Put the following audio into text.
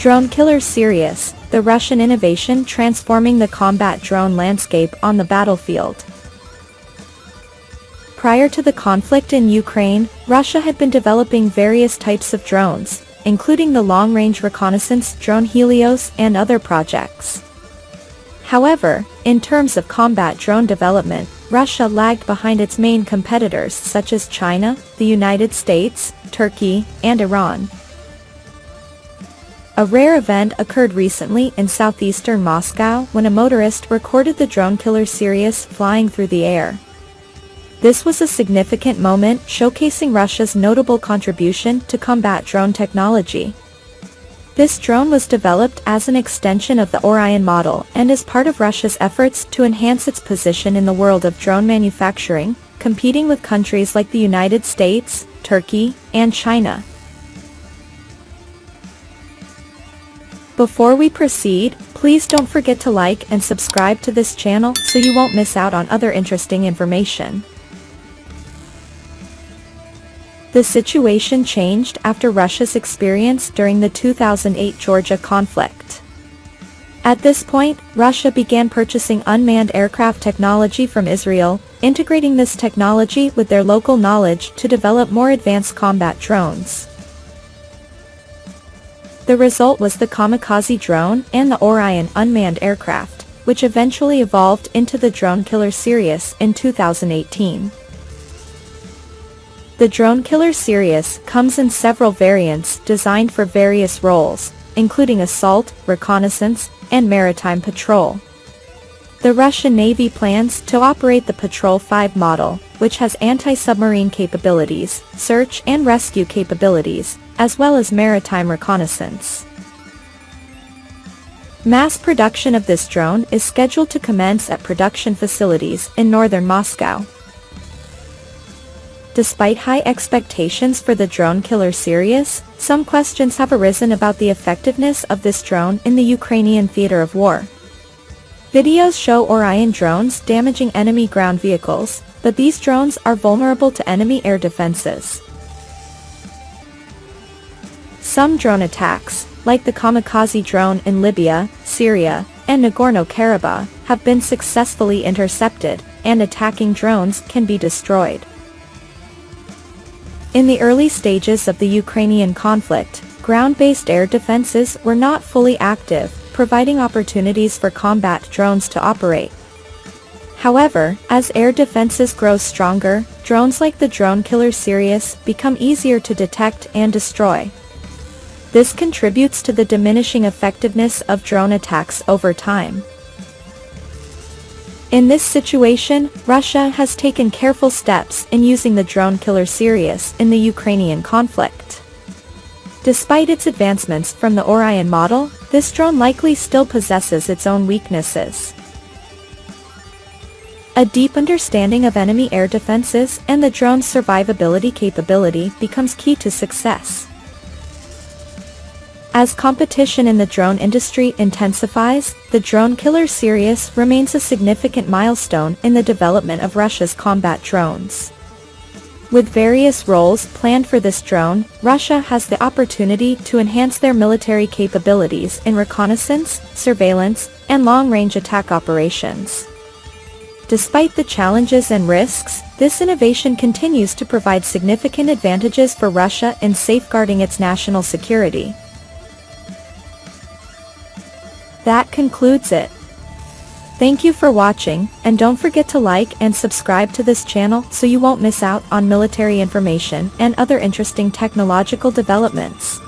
Drone Killer Sirius, the Russian innovation transforming the combat drone landscape on the battlefield. Prior to the conflict in Ukraine, Russia had been developing various types of drones, including the long-range reconnaissance drone Helios and other projects. However, in terms of combat drone development, Russia lagged behind its main competitors such as China, the United States, Turkey, and Iran. A rare event occurred recently in southeastern Moscow when a motorist recorded the Drone Killer Sirius flying through the air. This was a significant moment showcasing Russia's notable contribution to combat drone technology. This drone was developed as an extension of the Orion model and is part of Russia's efforts to enhance its position in the world of drone manufacturing, competing with countries like the United States, Turkey, and China. Before we proceed, please don't forget to like and subscribe to this channel so you won't miss out on other interesting information. The situation changed after Russia's experience during the 2008 Georgia conflict. At this point, Russia began purchasing unmanned aircraft technology from Israel, integrating this technology with their local knowledge to develop more advanced combat drones. The result was the Kamikaze drone and the Orion unmanned aircraft, which eventually evolved into the Drone Killer Sirius in 2018. The Drone Killer Sirius comes in several variants designed for various roles, including assault, reconnaissance, and maritime patrol. The Russian Navy plans to operate the Patrol 5 model, which has anti-submarine capabilities, search and rescue capabilities, as well as maritime reconnaissance. Mass production of this drone is scheduled to commence at production facilities in northern Moscow. Despite high expectations for the Drone Killer Sirius, some questions have arisen about the effectiveness of this drone in the Ukrainian theater of war. Videos show Orion drones damaging enemy ground vehicles, but these drones are vulnerable to enemy air defenses. Some drone attacks, like the Kamikaze drone in Libya, Syria, and Nagorno-Karabakh, have been successfully intercepted, and attacking drones can be destroyed. In the early stages of the Ukrainian conflict, ground-based air defenses were not fully active, providing opportunities for combat drones to operate. However, as air defenses grow stronger, drones like the Drone Killer Sirius become easier to detect and destroy. This contributes to the diminishing effectiveness of drone attacks over time. In this situation, Russia has taken careful steps in using the Drone Killer Sirius in the Ukrainian conflict. Despite its advancements from the Orion model, this drone likely still possesses its own weaknesses. A deep understanding of enemy air defenses and the drone's survivability capability becomes key to success. As competition in the drone industry intensifies, the Drone Killer Sirius remains a significant milestone in the development of Russia's combat drones. With various roles planned for this drone, Russia has the opportunity to enhance their military capabilities in reconnaissance, surveillance, and long-range attack operations. Despite the challenges and risks, this innovation continues to provide significant advantages for Russia in safeguarding its national security. That concludes it. Thank you for watching, and don't forget to like and subscribe to this channel so you won't miss out on military information and other interesting technological developments.